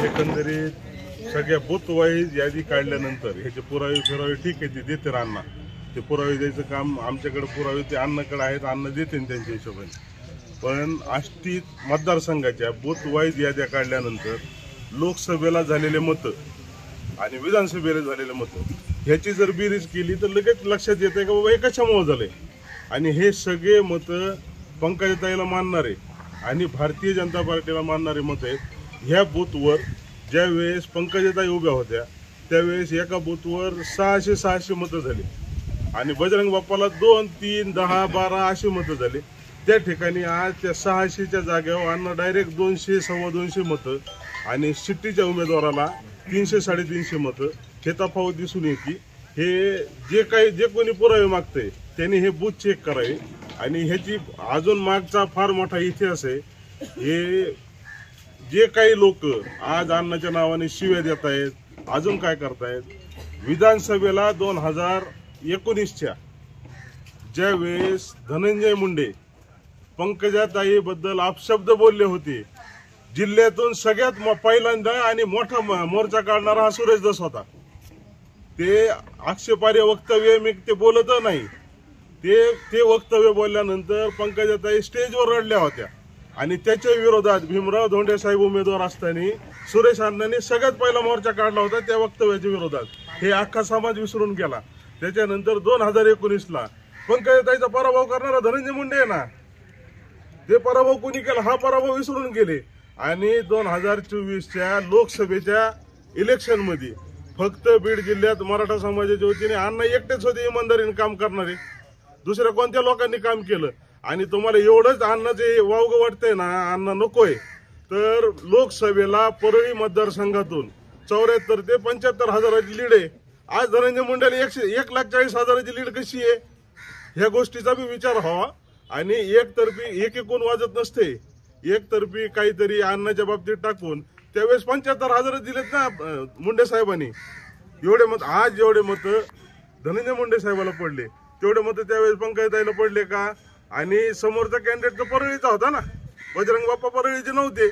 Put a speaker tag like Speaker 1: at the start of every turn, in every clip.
Speaker 1: एकंदरीत सगळ्या booth wise यादी काढल्यानंतर ह्याचे पुरावे ठीक आहे, ते देते अण्णा, ते पुरावे द्यायचं काम आमच्याकडे पुरावे ते अण्णाकडे आहेत, अण्णा देते त्यांच्या हिशोबाने. पण आष्टी मतदारसंघाच्या बूथ वाईज याद्या काढल्यानंतर लोकसभेला झालेले मतं आणि विधानसभेला झालेले मतं ह्याची जर बेरीज केली तर लगेच लक्षात येते की बाबा हे कशामुळे झालंय. आणि हे सगळे मतं पंकजाताईला मानणारे आणि भारतीय जनता पार्टीला मानणारे मतं आहेत. ह्या बूथवर ज्या वेळेस पंकजाताई उभ्या होत्या त्यावेळेस एका बूथवर 600 मतं झाली आणि बजरंग बाप्पाला 2, 3, 10, 12 अशी मतं झाली. त्या ठिकाणी आज त्या 600च्या जागेवर अण्णा डायरेक्ट 200, 250 मतं आणि शिट्टीच्या उमेदवाराला 300, 350 मतं हे तफावत दिसून येते. हे जे कोणी पुरावे मागते त्यांनी हे बूथ चेक करावे आणि ह्याची अजून मागचा फार मोठा इतिहास आहे. हे जे काही लोक आज अण्णाच्या नावाने शिव्या देत आहेत, अजून काय करतायत, विधानसभेला 2019च्या ज्या वेळेस धनंजय मुंडे पंकजाताईबद्दल अपशब्द बोलले होते, जिल्ह्यातून सगळ्यात पहिल्यांदा आणि मोठा मोर्चा काढणारा हा सुरेश धस होता. ते आक्षेपार्ह वक्तव्य मी ते बोलत नाही, ते वक्तव्य बोलल्यानंतर पंकजाताई स्टेजवर रडल्या होत्या आणि त्याच्या विरोधात भीमराव धोंडे साहेब उमेदवार असताना सुरेश अण्णांनी सगळ्यात पहिला मोर्चा काढला होता त्या वक्तव्याच्या विरोधात. हे अख्खा समाज विसरून गेला. त्याच्यानंतर 2019ला पंकजाताईचा पराभव करणारा धनंजय मुंडे आहे ना, ते पराभव कोणी केला हा पराभव विसरून गेले. आणि 2024च्या लोकसभेच्या इलेक्शन मध्ये फक्त बीड जिल्ह्यात मराठा समाजाच्या वतीने अण्णा एकटेच होते इमानदारीने काम करणारे, दुसऱ्या कोणत्या लोकांनी काम केलं. आणि तुम्हाला एवढंच अण्णाचे वावगं वाटतंय ना, अण्णा नकोय, तर लोकसभेला परळी मतदारसंघातून 74 ते 75 हजाराची लीड आहे. आज धनंजय मुंडेला 1,40,000ची लीड कशी आहे, ह्या गोष्टीचा बी विचार व्हावा. आणि एकतर्फी एकूण वाजत नसते, एकतर्फी काहीतरी अण्णाच्या बाबतीत टाकून त्यावेळेस 75,000 दिलेत ना मुंडे साहेबांनी. एवढे मत आज जेवढे मत धनंजय मुंडे साहेबाला पडले तेवढे मत त्यावेळेस पंकजाताईला पडले का. आणि समोरचा कॅन्डिडेट तर परळीचा होता ना, बजरंग बाप्पा परळीचे नव्हते,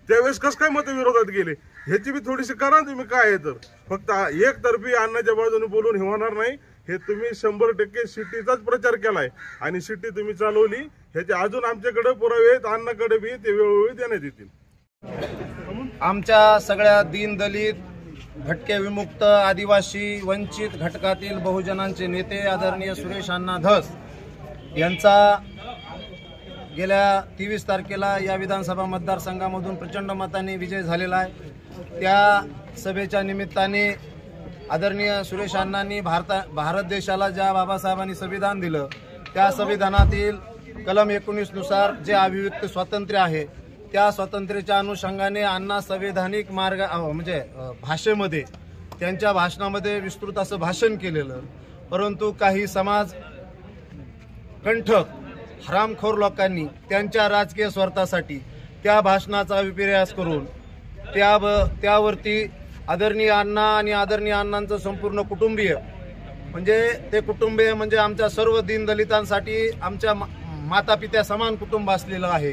Speaker 1: त्यावेळेस कसं काय मत विरोधात गेले ह्याची बी थोडीशी करा तुम्ही. काय आहे तर फक्त एकतर्फी अण्णाच्या बाजूने बोलून हे होणार नाही. हे तुम्ही 100% सिटीचाच प्रचार केलाय आणि सिटी तुम्ही चालवली. ह्याचे अजून आमच्याकडे पुरावे आहेत, अण्णाकडे बी ते वेळोवेळी देण्यात येतील.
Speaker 2: आमच्या सगळ्या दीनदलित, भटके विमुक्त, आदिवासी, वंचित घटकातील बहुजनांचे नेते आदरणीय सुरेश अण्णा धस यांचा गेल्या 23 तारखेला या विधानसभा मतदारसंघामधून प्रचंड मताने विजय झालेला आहे. त्या सभेच्या निमित्ताने आदरणीय सुरेश अण्णांनी भारत देशाला ज्या बाबासाहेबांनी संविधान दिलं त्या संविधानातील कलम 19 नुसार जे अभिव्यक्ती स्वातंत्र्य आहे त्या स्वातंत्र्याच्या अनुषंगाने अण्णा संवैधानिक मार्ग म्हणजे भाषेमध्ये त्यांच्या भाषणामध्ये विस्तृत असं भाषण केलेलं. परंतु काही समाज कंठक हरामखोर लोकांनी त्यांच्या राजकीय स्वार्थासाठी त्या भाषणाचा विपर्यास करून त्यावरती आदरणीय अण्णा आणि आदरणीय अण्णांचं संपूर्ण कुटुंबीय म्हणजे ते कुटुंबीय म्हणजे आमच्या सर्व दीनदलितांसाठी आमच्या माता पित्या समान कुटुंब असलेलं आहे.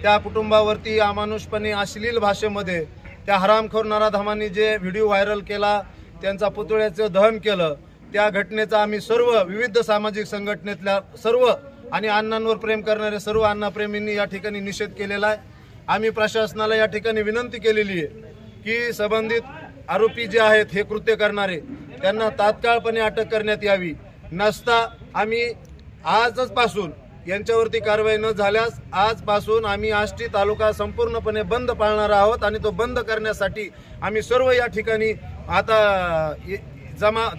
Speaker 2: त्या कुटुंबावरती अमानुषपणे अश्लील भाषेमध्ये त्या हरामखोर नराधमांनी जे व्हिडिओ व्हायरल केला, त्यांचा पुतळ्याचं दहन केलं, त्या घटनेचा आम्ही सर्व विविध सामाजिक संघटनेतल्या सर्व आणि अण्णांवर प्रेम करणारे सर्व अण्णाप्रेमींनी या ठिकाणी निषेध केलेला आहे. आम्ही प्रशासनाला या ठिकाणी विनंती केलेली आहे की संबंधित आरोपी जे आहेत हे कृत्य करणारे त्यांना तात्काळपणे अटक करण्यात यावी. नसता आम्ही आजच पासून यांच्यावरती कारवाई न झाल्यास आजपासून आम्ही आष्टी तालुका संपूर्णपणे बंद पाळणार आहोत आणि तो बंद करण्यासाठी आम्ही सर्व या ठिकाणी आता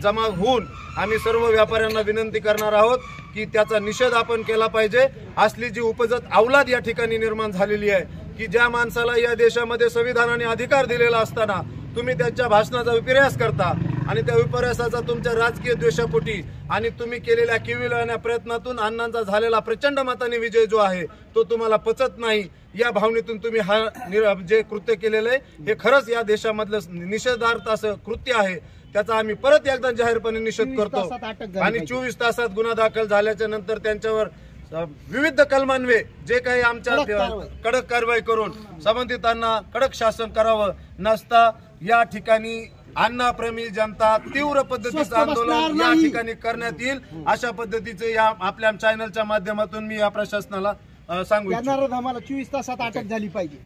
Speaker 2: जमा होऊन आम्ही सर्व व्यापाऱ्यांना विनंती करणार आहोत की त्याचा निषेध आपण केला पाहिजे. असली जी उपजत अवलाद या ठिकाणी निर्माण झालेली आहे की ज्या माणसाला या देशामध्ये संविधानाने अधिकार दिलेला असताना तुम्ही त्यांच्या भाषणाचा विपर्यास करता आणि त्या विपर्यासाचा तुमच्या राजकीय द्वेषापोटी आणि तुम्ही केलेल्या किविलवाण्या प्रयत्नातून अण्णांचा झालेला प्रचंड मताने विजय जो आहे तो तुम्हाला पचत नाही. या भावनेतून तुम्ही हा जे कृत्य केलेलं आहे हे खरंच या देशामधलं निषेधार्थ असं कृत्य आहे. त्याचा आम्ही परत एकदा जाहीरपणे निषेध
Speaker 3: 24
Speaker 2: करतो
Speaker 3: तासात अटक झाली
Speaker 2: आणि
Speaker 3: पाहिजे.
Speaker 2: 24 तासात गुन्हा दाखल झाल्याच्या नंतर त्यांच्यावर विविध कलमान्वये जे काही आमच्या कडक कारवाई करून संबंधितांना कडक शासन करावं, नसता या ठिकाणी अण्णाप्रेमी जनता तीव्र पद्धतीचं आंदोलन या ठिकाणी करण्यात येईल अशा पद्धतीचे या आपल्या चॅनलच्या माध्यमातून मी या प्रशासनाला सांगू इच्छितो.
Speaker 3: येणाऱ्या आम्हाला 24 तासात अटक झाली पाहिजे.